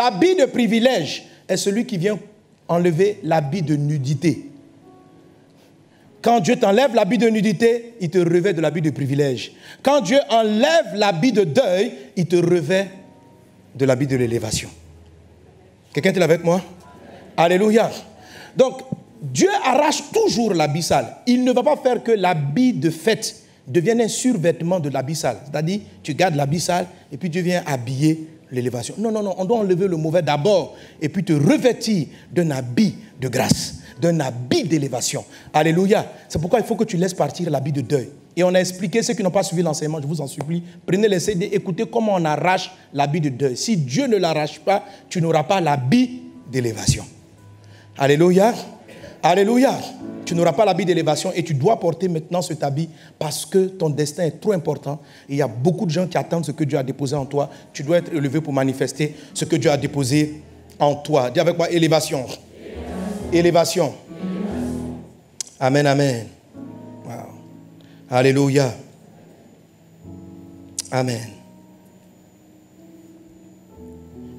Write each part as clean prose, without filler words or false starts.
L'habit de privilège est celui qui vient enlever l'habit de nudité. Quand Dieu t'enlève l'habit de nudité, il te revêt de l'habit de privilège. Quand Dieu enlève l'habit de deuil, il te revêt de l'habit de l'élévation. Quelqu'un est avec moi? Alléluia. Donc, Dieu arrache toujours l'habit sale. Il ne va pas faire que l'habit de fête devienne un survêtement de l'habit sale. C'est-à-dire, tu gardes l'habit sale et puis Dieu vient habiller l'élévation. Non, non, non. On doit enlever le mauvais d'abord et puis te revêtir d'un habit de grâce, d'un habit d'élévation. Alléluia. C'est pourquoi il faut que tu laisses partir l'habit de deuil. Et on a expliqué, ceux qui n'ont pas suivi l'enseignement, je vous en supplie, prenez les CD, écoutez comment on arrache l'habit de deuil. Si Dieu ne l'arrache pas, tu n'auras pas l'habit d'élévation. Alléluia. Alléluia. Tu n'auras pas l'habit d'élévation et tu dois porter maintenant cet habit parce que ton destin est trop important. Et il y a beaucoup de gens qui attendent ce que Dieu a déposé en toi. Tu dois être élevé pour manifester ce que Dieu a déposé en toi. Dis avec moi, élévation. Élévation. Amen, amen. Wow. Alléluia. Amen.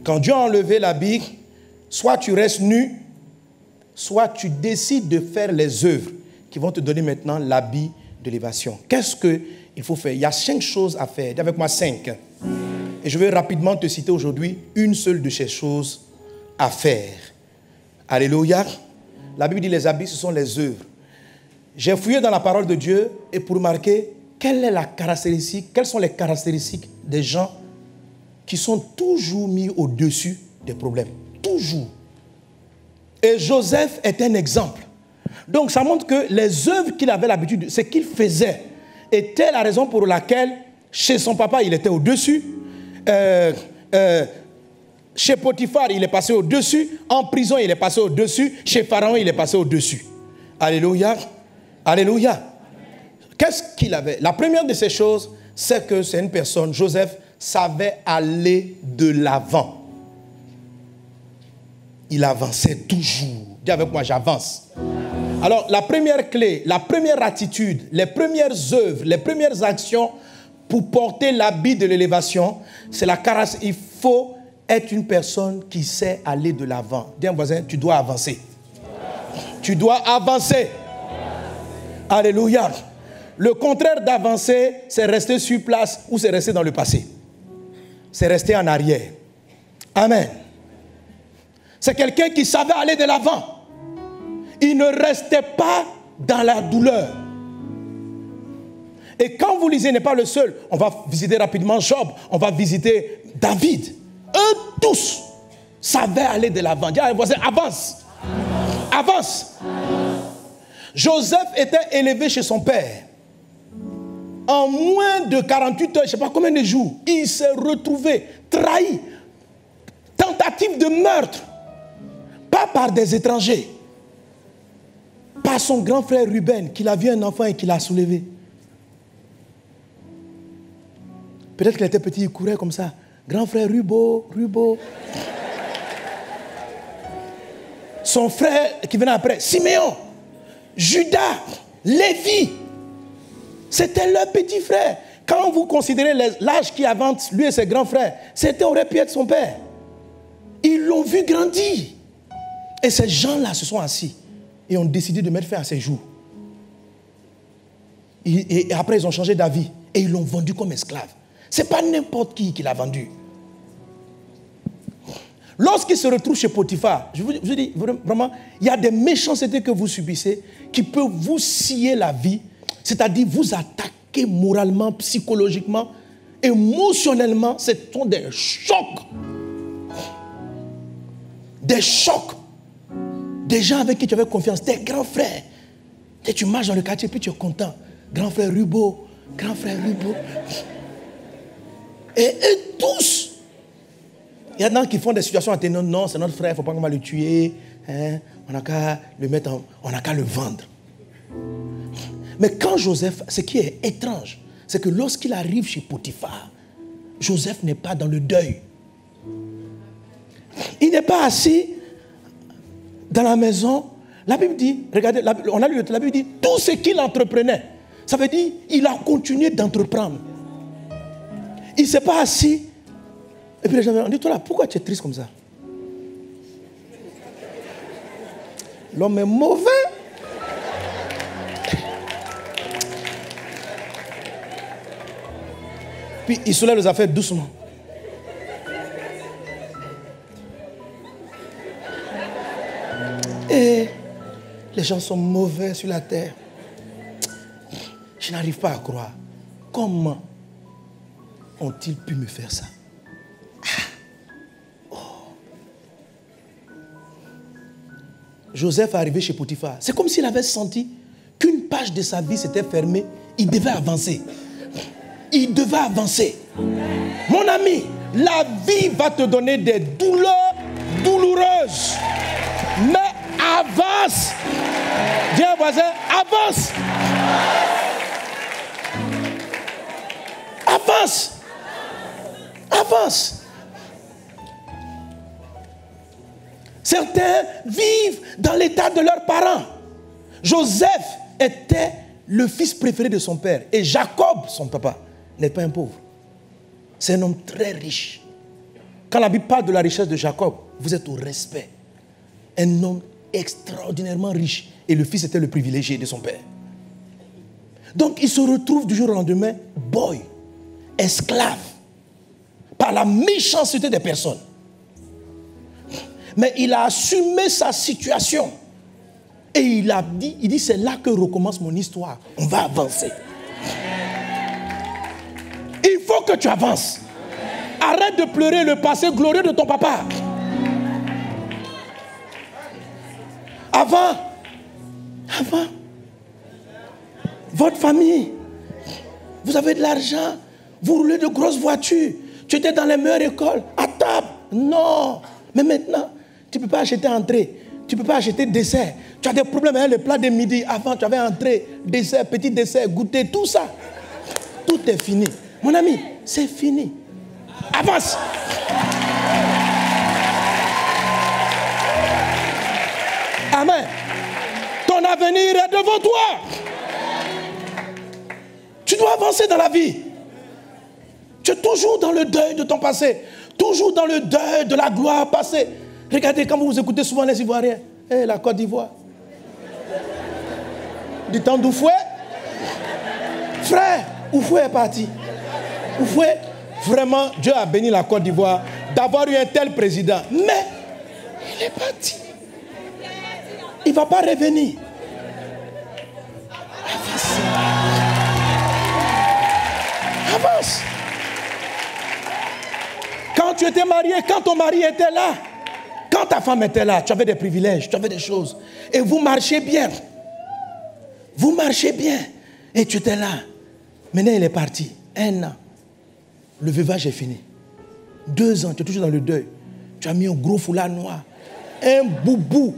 Quand Dieu a enlevé l'habit, soit tu restes nu, soit tu décides de faire les œuvres qui vont te donner maintenant l'habit de l'élévation. Qu'est-ce qu'il faut faire? Il y a 5 choses à faire. Dis avec moi 5. Et je vais rapidement te citer aujourd'hui une seule de ces choses à faire. Alléluia. La Bible dit les habits, ce sont les œuvres. J'ai fouillé dans la parole de Dieu et pour remarquer quelles sont les caractéristiques des gens qui sont toujours mis au-dessus des problèmes. Toujours. Et Joseph est un exemple. Donc ça montre que les œuvres qu'il avait l'habitude, ce qu'il faisait, était la raison pour laquelle chez son papa, il était au-dessus. Chez Potiphar, il est passé au-dessus. En prison, il est passé au-dessus. Chez Pharaon, il est passé au-dessus. Alléluia. Alléluia. Qu'est-ce qu'il avait? La première de ces choses, c'est que c'est une personne, Joseph, savait aller de l'avant. Il avançait toujours. Dis avec moi, j'avance. Alors, la première clé, la première attitude, les premières œuvres, les premières actions pour porter l'habit de l'élévation, c'est la caresse. Il faut être une personne qui sait aller de l'avant. Dis à un voisin, tu dois avancer. Tu dois avancer. Alléluia. Le contraire d'avancer, c'est rester sur place ou c'est rester dans le passé. C'est rester en arrière. Amen. C'est quelqu'un qui savait aller de l'avant. Il ne restait pas dans la douleur. Et quand vous lisez, n'est pas le seul. On va visiter rapidement Job. On va visiter David. Eux tous savaient aller de l'avant. Dis à un voisin, avance. Avance. Joseph était élevé chez son père. En moins de 48 heures, je ne sais pas combien de jours, il s'est retrouvé trahi. Tentative de meurtre. Pas par des étrangers. Par son grand frère Ruben, qu'il a vu un enfant et qu'il a soulevé. Peut-être qu'il était petit, il courait comme ça. Grand frère Rubo. Son frère qui venait après, Siméon, Judas, Lévi. C'était leur petit frère. Quand vous considérez l'âge qui avance, lui et ses grands frères, c'était aurait pu être son père. Ils l'ont vu grandir. Et ces gens-là se sont assis et ont décidé de mettre fin à ses jours. Et après, ils ont changé d'avis et ils l'ont vendu comme esclave. Ce n'est pas n'importe qui l'a vendu. Lorsqu'il se retrouve chez Potiphar, je vous dis vraiment, il y a des méchancetés que vous subissez qui peuvent vous scier la vie, c'est-à-dire vous attaquer moralement, psychologiquement, émotionnellement. Ce sont des chocs. Des chocs. Des gens avec qui tu avais confiance, tes grands frères. Et tu marches dans le quartier, puis tu es content. Grand frère Rubo, grand frère Rubo. Et eux tous, il y en a qui font des situations atténuantes. Non, c'est notre frère, il ne faut pas qu'on va le tuer. Hein? On n'a qu'à le mettre, on n'a qu'à le vendre. Mais quand Joseph, ce qui est étrange, c'est que lorsqu'il arrive chez Potiphar, Joseph n'est pas dans le deuil. Il n'est pas assis dans la maison. La Bible dit, regardez, on a lu, la Bible dit, tout ce qu'il entreprenait, ça veut dire il a continué d'entreprendre. Il ne s'est pas assis. Et puis les gens me disent, toi là, pourquoi tu es triste comme ça? L'homme est mauvais. Puis il soulève les affaires doucement. Et les gens sont mauvais sur la terre. Je n'arrive pas à croire. Comment ont-ils pu me faire ça? Joseph est arrivé chez Potiphar. C'est comme s'il avait senti qu'une page de sa vie s'était fermée. Il devait avancer. Il devait avancer. Mon ami, la vie va te donner des douleurs douloureuses. Mais avance. Dis à un voisin, avance. Avance. Avance. Certains vivent dans l'état de leurs parents. Joseph était le fils préféré de son père. Et Jacob, son papa, n'est pas un pauvre. C'est un homme très riche. Quand la Bible parle de la richesse de Jacob, vous êtes au respect. Un homme extraordinairement riche. Et le fils était le privilégié de son père. Donc il se retrouve du jour au lendemain, boy, esclave, par la méchanceté des personnes. Mais il a assumé sa situation. Et il dit, c'est là que recommence mon histoire. On va avancer. Il faut que tu avances. Arrête de pleurer le passé glorieux de ton papa. Avant, votre famille, vous avez de l'argent, vous roulez de grosses voitures, tu étais dans les meilleures écoles, à table. Non, mais maintenant, tu ne peux pas acheter entrée, tu ne peux pas acheter dessert. Tu as des problèmes avec les plats de midi. Avant, tu avais entrée, dessert, petit dessert, goûter, tout ça. Tout est fini. Mon ami, c'est fini. Avance. Amen. Ton avenir est devant toi. Tu dois avancer dans la vie. Tu es toujours dans le deuil de ton passé. Toujours dans le deuil de la gloire passée. Regardez, quand vous écoutez souvent les Ivoiriens, la Côte d'Ivoire. Du temps d'Oufoué. Frère, Oufoué est parti. Oufoué, vraiment, Dieu a béni la Côte d'Ivoire d'avoir eu un tel président. Mais, il est parti. Il ne va pas revenir. Avance. Avance. Quand tu étais marié, quand ton mari était là, quand ta femme était là, tu avais des privilèges, tu avais des choses. Et vous marchez bien. Vous marchez bien. Et tu étais là. Maintenant, il est parti. 1 an. Le veuvage est fini. 2 ans, tu es toujours dans le deuil. Tu as mis un gros foulard noir. Un boubou.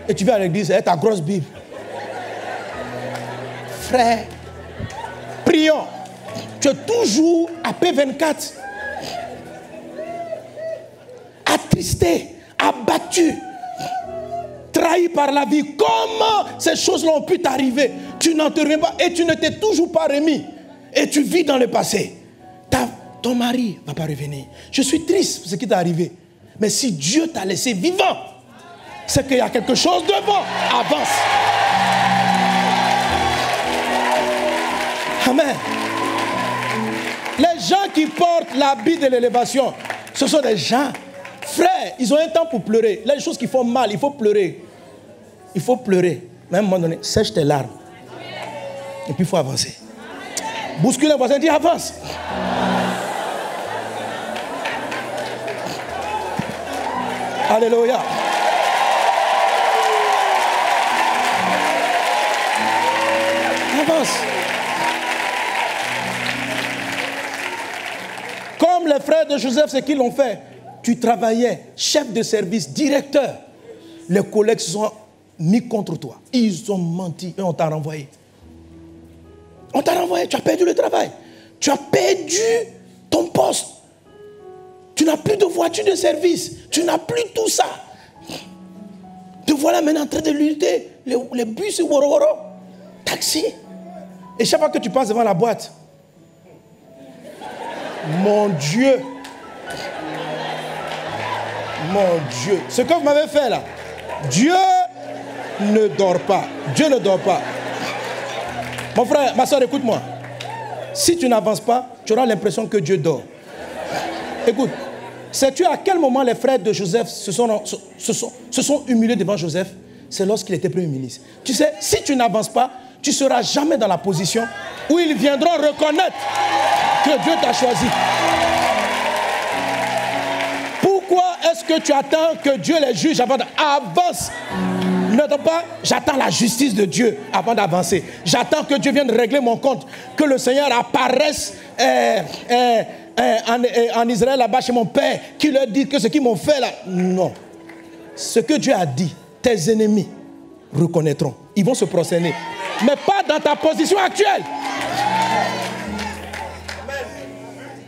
Et tu viens à l'église, c'est ta grosse Bible. Frère, prions. Tu es toujours à P24. Attristé, abattu, trahi par la vie. Comment ces choses-là ont pu t'arriver? Tu n'en te reviens pas et tu ne t'es toujours pas remis. Et tu vis dans le passé. Ton mari ne va pas revenir. Je suis triste pour ce qui t'est arrivé. Mais si Dieu t'a laissé vivant, c'est qu'il y a quelque chose devant. Avance. Amen. Les gens qui portent l'habit de l'élévation, ce sont des gens, frères, ils ont un temps pour pleurer. Les choses qui font mal, il faut pleurer. Il faut pleurer. Mais à un moment donné, sèche tes larmes. Et puis il faut avancer. Bouscule le voisin, dis avance. Alléluia. Avance. Comme les frères de Joseph, c'est qu'ils l'ont fait. Tu travaillais, chef de service, directeur. Les collègues se sont mis contre toi. Ils ont menti et on t'a renvoyé. On t'a renvoyé, tu as perdu le travail. Tu as perdu ton poste. Tu n'as plus de voiture de service. Tu n'as plus tout ça. Te voilà maintenant en train de lutter. Les bus, woro, taxi. Et chaque fois que tu passes devant la boîte, mon Dieu. Mon Dieu. Ce que vous m'avez fait là. Dieu ne dort pas. Dieu ne dort pas. Mon frère, ma soeur, écoute-moi. Si tu n'avances pas, tu auras l'impression que Dieu dort. Écoute, sais-tu à quel moment les frères de Joseph se sont humiliés devant Joseph? C'est lorsqu'il était premier ministre. Tu sais, si tu n'avances pas, tu ne seras jamais dans la position où ils viendront reconnaître que Dieu t'a choisi. Pourquoi est-ce que tu attends que Dieu les juge avant d'avance? N'attends pas, j'attends la justice de Dieu avant d'avancer. J'attends que Dieu vienne régler mon compte, que le Seigneur apparaisse en Israël là-bas chez mon père, qui leur dit que ce qu'ils m'ont fait là. Non. Ce que Dieu a dit, tes ennemis reconnaîtront. Ils vont se prosterner. Mais pas dans ta position actuelle.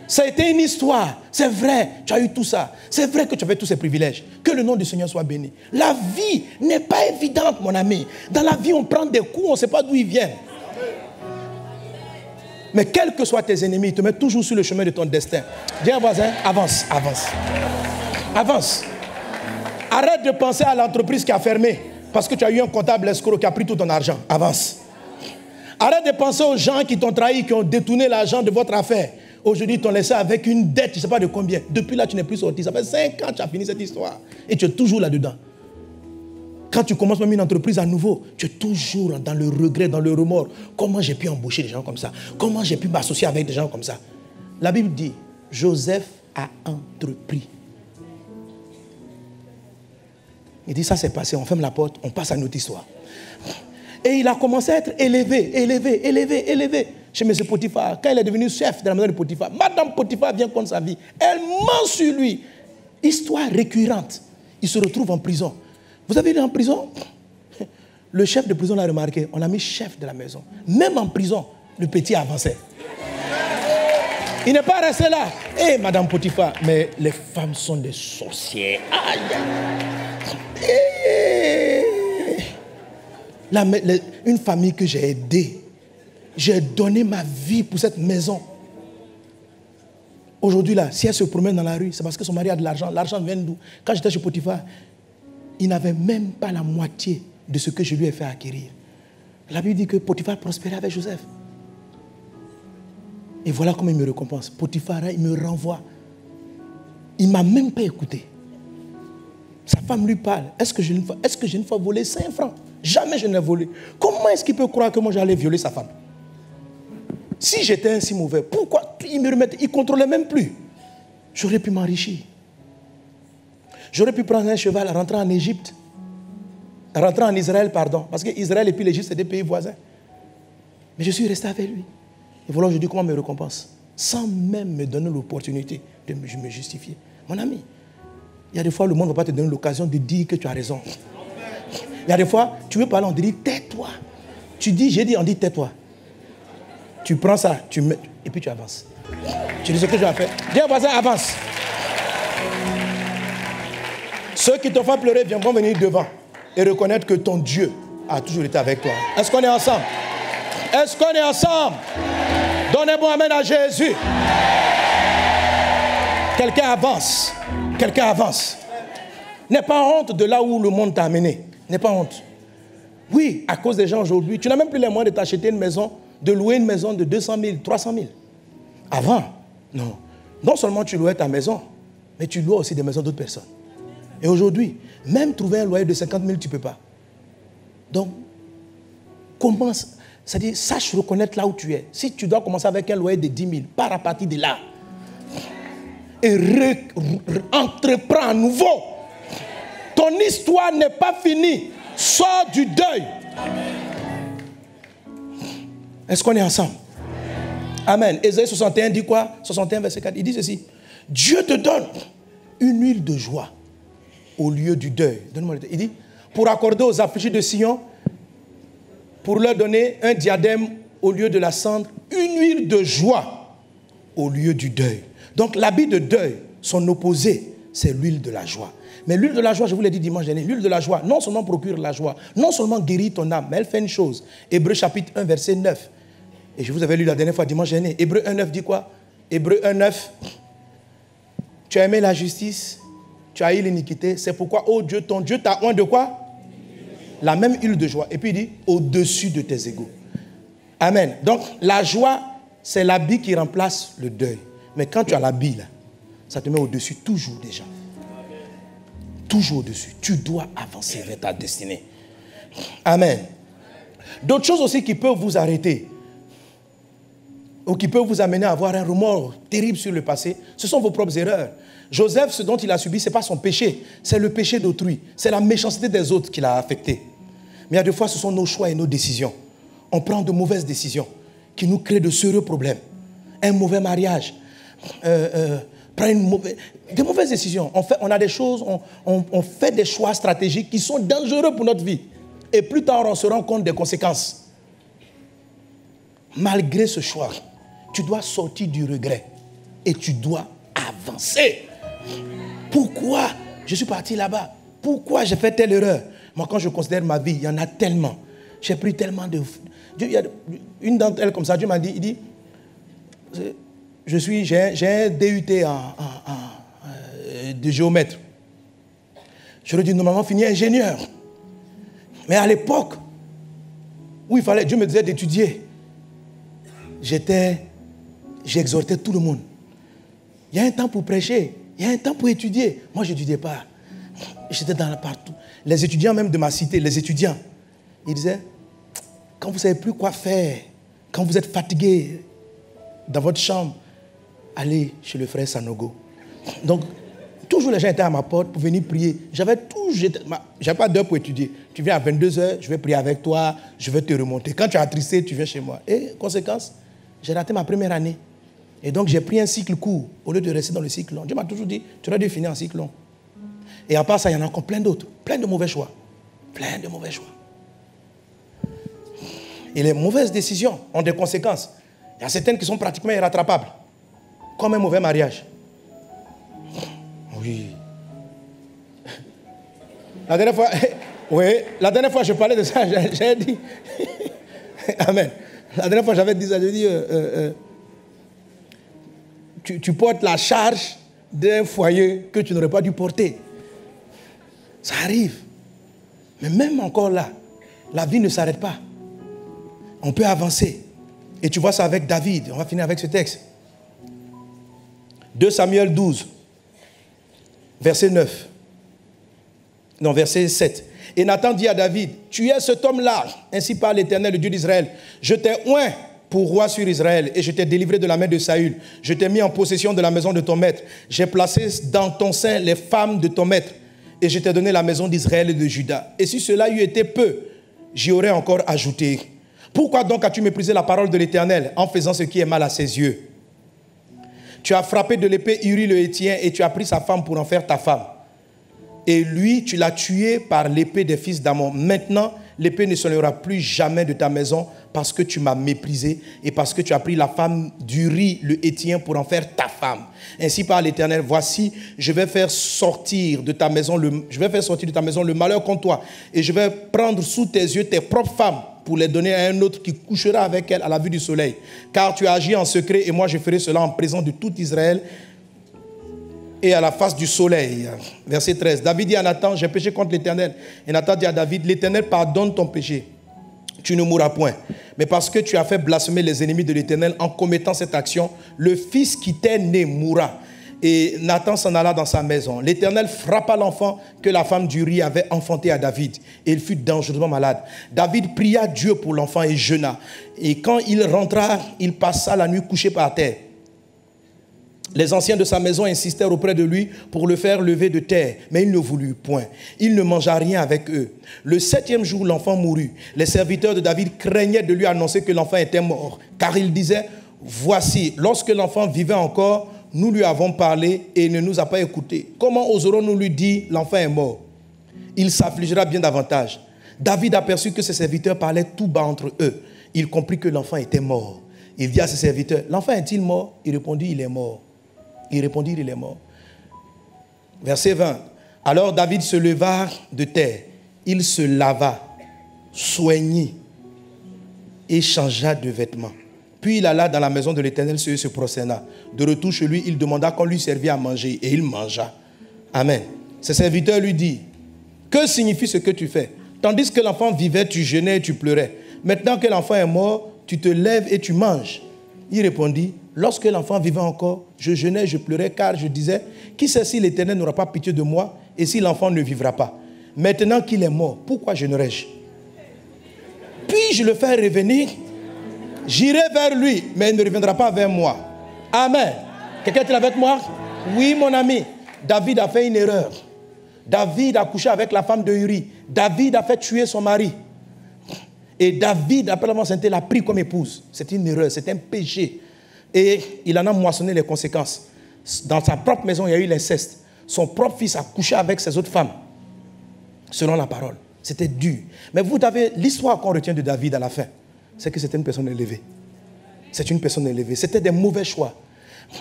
Ça a été une histoire. C'est vrai, tu as eu tout ça. C'est vrai que tu avais tous ces privilèges. Que le nom du Seigneur soit béni. La vie n'est pas évidente, mon ami. Dans la vie, on prend des coups, on ne sait pas d'où ils viennent. Mais quels que soient tes ennemis, ils te mettent toujours sur le chemin de ton destin. Dis à un voisin, avance, avance. Avance. Arrête de penser à l'entreprise qui a fermé parce que tu as eu un comptable escroc qui a pris tout ton argent. Avance. Arrête de penser aux gens qui t'ont trahi, qui ont détourné l'argent de votre affaire. Aujourd'hui, ils t'ont laissé avec une dette, je ne sais pas de combien. Depuis là, tu n'es plus sorti. Ça fait 5 ans que tu as fini cette histoire. Et tu es toujours là-dedans. Quand tu commences même une entreprise à nouveau, tu es toujours dans le regret, dans le remords. Comment j'ai pu embaucher des gens comme ça? Comment j'ai pu m'associer avec des gens comme ça? La Bible dit, Joseph a entrepris. Il dit, ça c'est passé, on ferme la porte, on passe à notre histoire. Et il a commencé à être élevé. Chez M. Potiphar, quand il est devenu chef de la maison de Potiphar, Madame Potiphar vient contre sa vie. Elle ment sur lui. Histoire récurrente. Il se retrouve en prison. Vous avez vu en prison? Le chef de prison l'a remarqué. On l'a mis chef de la maison. Même en prison, le petit avançait. Il n'est pas resté là. Eh, Madame Potiphar, mais les femmes sont des sorcières. Aïe. Une famille que j'ai aidée. J'ai donné ma vie pour cette maison. Aujourd'hui, là, si elle se promène dans la rue, c'est parce que son mari a de l'argent. L'argent vient d'où? Quand j'étais chez Potiphar, il n'avait même pas la moitié de ce que je lui ai fait acquérir. La Bible dit que Potiphar prospérait avec Joseph. Et voilà comment il me récompense. Potiphar, il me renvoie. Il ne m'a même pas écouté. Sa femme lui parle. Est-ce que j'ai une fois volé 5 francs? Jamais je n'ai volé. Comment est-ce qu'il peut croire que moi j'allais violer sa femme? Si j'étais ainsi mauvais, pourquoi il me remettait? Il ne contrôlait même plus. J'aurais pu m'enrichir. J'aurais pu prendre un cheval, rentrer en Égypte. Rentrer en Israël, pardon. Parce que Israël et puis l'Égypte, c'est des pays voisins. Mais je suis resté avec lui. Et voilà aujourd'hui comment il me récompense. Sans même me donner l'opportunité de me justifier. Mon ami, il y a des fois, le monde ne va pas te donner l'occasion de dire que tu as raison. Il y a des fois, tu veux parler, on te dit tais-toi. Tu dis, j'ai dit, on dit tais-toi. Tu prends ça, tu mets, et puis tu avances. Tu dis ce que tu as fait. Dis au voisin, avance. Ceux qui te font pleurer vont venir devant et reconnaître que ton Dieu a toujours été avec toi. Est-ce qu'on est ensemble? Est-ce qu'on est ensemble? Donnez-moi amen à Jésus. Quelqu'un avance. Quelqu'un avance. N'aie pas honte de là où le monde t'a amené. N'aie pas honte. Oui, à cause des gens aujourd'hui, tu n'as même plus les moyens de t'acheter une maison, de louer une maison de 200 000, 300 000. Avant, non. Non seulement tu louais ta maison, mais tu louais aussi des maisons d'autres personnes. Et aujourd'hui, même trouver un loyer de 50 000, tu ne peux pas. Donc, commence, c'est-à-dire, sache reconnaître là où tu es. Si tu dois commencer avec un loyer de 10 000, pars à partir de là. Et entreprends à nouveau. Ton histoire n'est pas finie. Sors du deuil. Est-ce qu'on est ensemble? Amen. Ésaïe 61 dit quoi? 61 verset 4. Il dit ceci. Dieu te donne une huile de joie au lieu du deuil. Donne-moi le texte. Il dit, pour accorder aux affligés de Sion, pour leur donner un diadème au lieu de la cendre, une huile de joie au lieu du deuil. Donc l'habit de deuil, son opposé, c'est l'huile de la joie. Mais l'huile de la joie, je vous l'ai dit dimanche dernier, l'huile de la joie non seulement procure la joie, non seulement guérit ton âme, mais elle fait une chose. Hébreux chapitre 1, verset 9. Et je vous avais lu la dernière fois dimanche dernier. Hébreux 1, 9 dit quoi? Hébreux 1, 9. Tu as aimé la justice, tu as eu l'iniquité. C'est pourquoi, oh Dieu, ton Dieu t'a oint de quoi? la même huile de joie. Et puis il dit, au-dessus de tes égaux. Amen. Donc, la joie, c'est l'habit qui remplace le deuil. Mais quand tu as l'habit, là, ça te met au-dessus toujours déjà. Toujours au-dessus. Tu dois avancer vers ta destinée. Amen. D'autres choses aussi qui peuvent vous arrêter ou qui peuvent vous amener à avoir un remords terrible sur le passé, ce sont vos propres erreurs. Joseph, ce dont il a subi, ce n'est pas son péché, c'est le péché d'autrui. C'est la méchanceté des autres qui l'a affecté. Mais il y a des fois, ce sont nos choix et nos décisions. On prend de mauvaises décisions qui nous créent de sérieux problèmes. Un mauvais mariage, des mauvaises décisions. On a des choses, on fait des choix stratégiques qui sont dangereux pour notre vie. Et plus tard, on se rend compte des conséquences. Malgré ce choix, tu dois sortir du regret et tu dois avancer. Pourquoi je suis parti là-bas? Pourquoi j'ai fait telle erreur? Moi, quand je considère ma vie, il y en a tellement. J'ai pris tellement de... Une d'entre elles, comme ça, Dieu m'a dit, il dit, j'ai un DUT de géomètre. J'aurais dû normalement finir ingénieur. Mais à l'époque où Dieu me disait d'étudier, j'exhortais tout le monde. Il y a un temps pour prêcher, il y a un temps pour étudier. Moi, je n'étudiais pas. J'étais partout. Les étudiants même de ma cité, les étudiants, ils disaient, quand vous ne savez plus quoi faire, quand vous êtes fatigué dans votre chambre, allez chez le frère Sanogo. Donc, toujours les gens étaient à ma porte pour venir prier. J'avais pas d'heure pour étudier. Tu viens à 22h, je vais prier avec toi, je vais te remonter. Quand tu es attristé, tu viens chez moi. Et conséquence, j'ai raté ma première année. Et donc, j'ai pris un cycle court au lieu de rester dans le cycle long. Dieu m'a toujours dit, tu aurais dû finir en cycle long. Et à part ça, il y en a encore plein d'autres. Plein de mauvais choix. Plein de mauvais choix. Et les mauvaises décisions ont des conséquences. Il y a certaines qui sont pratiquement irrattrapables. Comme un mauvais mariage. Oui. La dernière fois, je parlais de ça, j'ai dit... Amen. La dernière fois, j'avais dit ça, j'ai dit... tu portes la charge d'un foyer que tu n'aurais pas dû porter. Ça arrive. Mais même encore là, la vie ne s'arrête pas. On peut avancer. Et tu vois ça avec David. On va finir avec ce texte. 2 Samuel 12, verset 9. Non, verset 7. Et Nathan dit à David, tu es cet homme-là, ainsi parle l'Éternel, le Dieu d'Israël. Je t'ai oint pour roi sur Israël et je t'ai délivré de la main de Saül. Je t'ai mis en possession de la maison de ton maître. J'ai placé dans ton sein les femmes de ton maître et je t'ai donné la maison d'Israël et de Juda. Et si cela eût été peu, j'y aurais encore ajouté. Pourquoi donc as-tu méprisé la parole de l'Éternel en faisant ce qui est mal à ses yeux? Tu as frappé de l'épée Uri le Héthien et tu as pris sa femme pour en faire ta femme. Et lui, tu l'as tué par l'épée des fils d'Ammon. Maintenant, l'épée ne s'enlèvera plus jamais de ta maison parce que tu m'as méprisé et parce que tu as pris la femme d'Uri le Héthien pour en faire ta femme. Ainsi parle l'Éternel, voici, je vais faire sortir de ta maison le malheur contre toi et je vais prendre sous tes yeux tes propres femmes pour les donner à un autre qui couchera avec elle à la vue du soleil. Car tu as agi en secret et moi je ferai cela en présence de tout Israël et à la face du soleil. Verset 13. David dit à Nathan, j'ai péché contre l'Éternel. Et Nathan dit à David, l'Éternel pardonne ton péché. Tu ne mourras point. Mais parce que tu as fait blasphémer les ennemis de l'Éternel en commettant cette action, le fils qui t'est né mourra. Et Nathan s'en alla dans sa maison. L'Éternel frappa l'enfant que la femme d'Uri avait enfanté à David. Et il fut dangereusement malade. David pria Dieu pour l'enfant et jeûna. Et quand il rentra, il passa la nuit couché par terre. Les anciens de sa maison insistèrent auprès de lui pour le faire lever de terre, mais il ne voulut point. Il ne mangea rien avec eux. Le 7e jour, l'enfant mourut. Les serviteurs de David craignaient de lui annoncer que l'enfant était mort, car ils disaient, voici, lorsque l'enfant vivait encore, nous lui avons parlé et il ne nous a pas écoutés. Comment oserons-nous lui dire, l'enfant est mort? Il s'affligera bien davantage. David aperçut que ses serviteurs parlaient tout bas entre eux. Il comprit que l'enfant était mort. Il dit à ses serviteurs, l'enfant est-il mort? Il répondit, il est mort. Il répondit, il est mort. Verset 20. Alors David se leva de terre. Il se lava, soignit et changea de vêtements. Puis il alla dans la maison de l'Éternel, se prosterna. De retour chez lui, il demanda qu'on lui servît à manger et il mangea. Amen. Ses serviteurs lui disent, que signifie ce que tu fais? Tandis que l'enfant vivait, tu jeûnais et tu pleurais. Maintenant que l'enfant est mort, tu te lèves et tu manges. Il répondit, lorsque l'enfant vivait encore, je jeûnais et je pleurais, car je disais, qui sait si l'Éternel n'aura pas pitié de moi et si l'enfant ne vivra pas. Maintenant qu'il est mort, pourquoi jeûnerais-je? Puis-je le faire revenir? J'irai vers lui, mais il ne reviendra pas vers moi. Amen. Quelqu'un est avec moi? Oui, mon ami. David a fait une erreur. David a couché avec la femme de Uri. David a fait tuer son mari. Et David, après l'avoir sainté, l'a pris comme épouse. C'est une erreur, c'est un péché. Et il en a moissonné les conséquences. Dans sa propre maison, il y a eu l'inceste. Son propre fils a couché avec ses autres femmes. Selon la parole. C'était dur. Mais vous avez l'histoire qu'on retient de David à la fin. C'est que c'était une personne élevée. C'est une personne élevée. C'était des mauvais choix.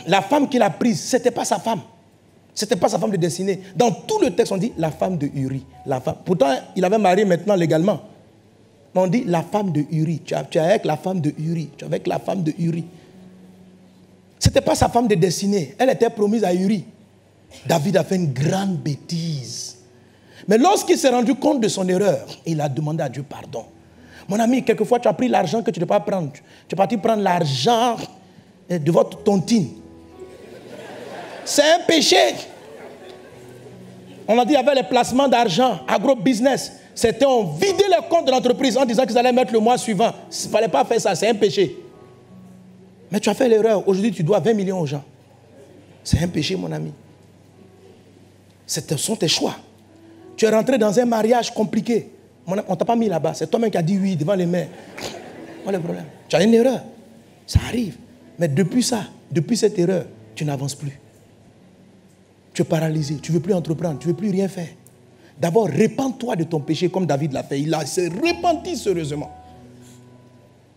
La femme qu'il a prise, ce n'était pas sa femme. Ce n'était pas sa femme de destinée. Dans tout le texte, on dit la femme de Uri. La femme. Pourtant, il avait marié maintenant légalement. Mais on dit la femme de Uri. Tu es avec la femme de Uri. Tu es avec la femme de Uri. Ce n'était pas sa femme de destinée. Elle était promise à Uri. David a fait une grande bêtise. Mais lorsqu'il s'est rendu compte de son erreur, il a demandé à Dieu pardon. Mon ami, quelquefois, tu as pris l'argent que tu ne devais pas prendre. Tu es parti prendre l'argent de votre tontine. C'est un péché. On a dit qu'il y avait les placements d'argent, agro-business. C'était on vidait les comptes de l'entreprise en disant qu'ils allaient mettre le mois suivant. Il ne fallait pas faire ça, c'est un péché. Mais tu as fait l'erreur. Aujourd'hui, tu dois 20 millions aux gens. C'est un péché, mon ami. Ce sont tes choix. Tu es rentré dans un mariage compliqué. On ne t'a pas mis là-bas. C'est toi-même qui as dit oui devant les mains. Voilà le problème. Tu as une erreur. Ça arrive. Mais depuis ça, depuis cette erreur, tu n'avances plus. Tu es paralysé. Tu ne veux plus entreprendre. Tu ne veux plus rien faire. D'abord, répands-toi de ton péché comme David l'a fait. Il s'est repenti sérieusement.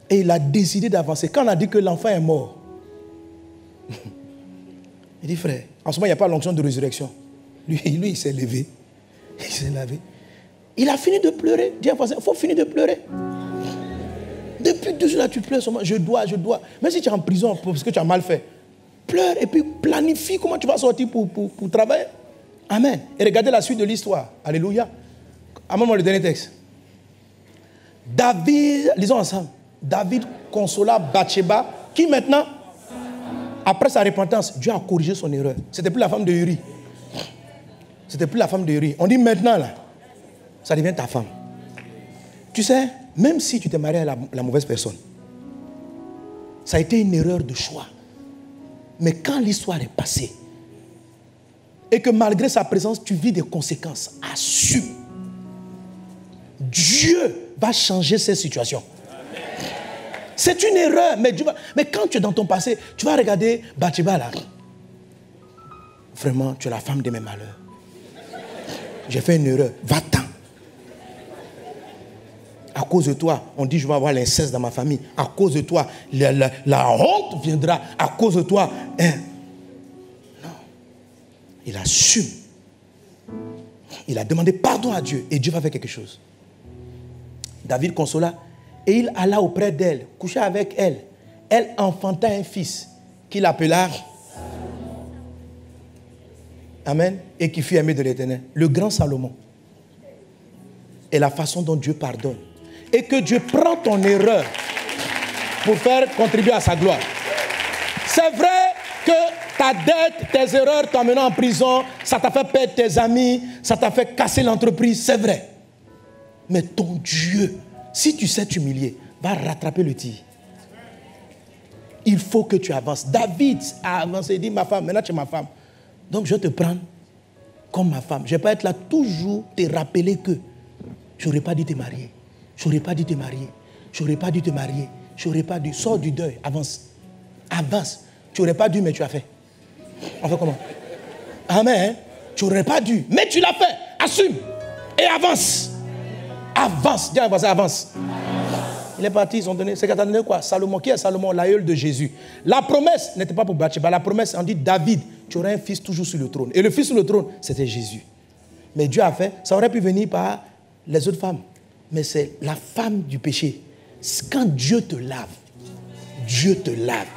Et il a décidé d'avancer. Quand on a dit que l'enfant est mort, il dit, frère, en ce moment, il n'y a pas l'onction de résurrection. Lui il s'est levé. Il s'est lavé. Il a fini de pleurer. Dis à voisin, il faut finir de pleurer. Depuis 2 jours là, tu pleures seulement. Je dois. Même si tu es en prison parce que tu as mal fait, pleure et puis planifie comment tu vas sortir pour travailler. Amen. Et regardez la suite de l'histoire. Alléluia. Amène-moi le dernier texte. David, lisons ensemble. David consola Bathsheba, qui maintenant, après sa repentance, Dieu a corrigé son erreur. C'était plus la femme de Uri. C'était plus la femme de Uri. On dit maintenant, là, ça devient ta femme. Tu sais, même si tu t'es marié à la mauvaise personne, ça a été une erreur de choix. Mais quand l'histoire est passée, et que malgré sa présence, tu vis des conséquences, assume. Dieu va changer ces situations. C'est une erreur, mais quand tu es dans ton passé, tu vas regarder Bathsheba là. Vraiment, tu es la femme de mes malheurs. J'ai fait une erreur. Va-t'en. À cause de toi, on dit je vais avoir l'inceste dans ma famille. À cause de toi, la honte viendra. À cause de toi. Non. Il assume. Il a demandé pardon à Dieu. Et Dieu va faire quelque chose. David consola. Et il alla auprès d'elle, coucha avec elle. Elle enfanta un fils qu'il appela Amen. Et qui fut aimé de l'Éternel. Le grand Salomon. Et la façon dont Dieu pardonne. Et que Dieu prend ton erreur pour faire contribuer à sa gloire. C'est vrai que ta dette, tes erreurs t'ont mené en prison, ça t'a fait perdre tes amis, ça t'a fait casser l'entreprise, c'est vrai. Mais ton Dieu, si tu sais t'humilier, va rattraper le tir. Il faut que tu avances. David a avancé, il dit ma femme, maintenant tu es ma femme. Donc je vais te prendre comme ma femme. Je ne vais pas être là toujours te rappeler que je n'aurais pas dû te marier. Je n'aurais pas dû te marier. Je n'aurais pas dû te marier. Je n'aurais pas dû. Sors du deuil. Avance. Avance. Tu n'aurais pas dû, mais tu as fait. On fait comment? Amen. Tu n'aurais pas dû, mais tu l'as fait. Assume. Et avance. Avance. Dis à un voisin, avance. Il est parti, ils ont donné. C'est qu'à donné quoi? Salomon. Qui est Salomon? L'aïeul de Jésus. La promesse n'était pas pour Bathsheba. La promesse, on dit David, tu aurais un fils toujours sur le trône. Et le fils sur le trône, c'était Jésus. Mais Dieu a fait, ça aurait pu venir par les autres femmes. Mais c'est la femme du péché. Quand Dieu te lave, Dieu te lave.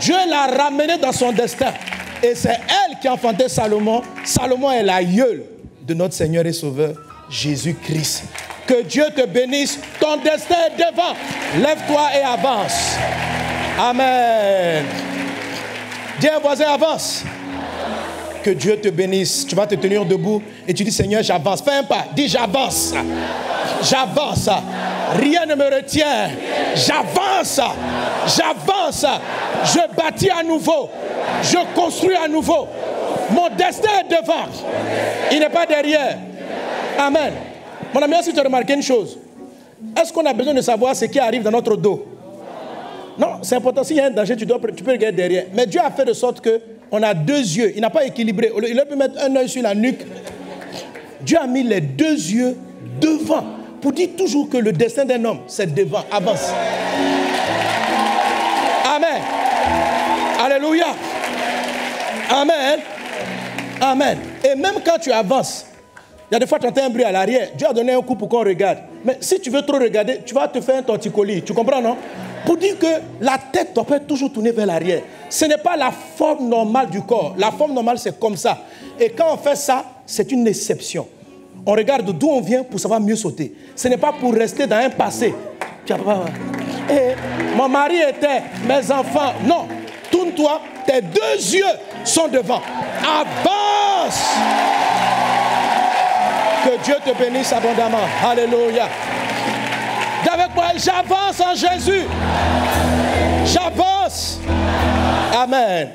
Dieu l'a ramenée dans son destin. Et c'est elle qui a enfanté Salomon. Salomon est l'aïeul de notre Seigneur et Sauveur, Jésus-Christ. Que Dieu te bénisse. Ton destin est devant. Lève-toi et avance. Amen. Dis à un voisin, avance. Que Dieu te bénisse. Tu vas te tenir debout et tu dis, Seigneur, j'avance. Fais un pas. Dis, j'avance. J'avance. Rien ne me retient. J'avance. J'avance. Je bâtis à nouveau. Je construis à nouveau. Mon destin est devant. Il n'est pas derrière. Amen. Mon ami, est-ce que tu as remarqué une chose? Est-ce qu'on a besoin de savoir ce qui arrive dans notre dos? Non, c'est important. S'il y a un danger, tu peux regarder derrière. Mais Dieu a fait de sorte qu'on a deux yeux. Il n'a pas équilibré. Il peut mettre un œil sur la nuque. Dieu a mis les deux yeux devant pour dire toujours que le destin d'un homme, c'est devant. Avance. Amen. Alléluia. Amen. Amen. Et même quand tu avances, il y a des fois tu entends un bruit à l'arrière. Dieu a donné un coup pour qu'on regarde. Mais si tu veux trop regarder, tu vas te faire un torticolis. Tu comprends, non? Pour dire que la tête doit pas toujours tourner vers l'arrière. Ce n'est pas la forme normale du corps. La forme normale, c'est comme ça. Et quand on fait ça, c'est une exception. On regarde d'où on vient pour savoir mieux sauter. Ce n'est pas pour rester dans un passé. Mon mari était, mes enfants. Non, tourne-toi, tes deux yeux sont devant. Avance. Que Dieu te bénisse abondamment. Alléluia. Dis avec moi, j'avance en Jésus. J'avance. Amen.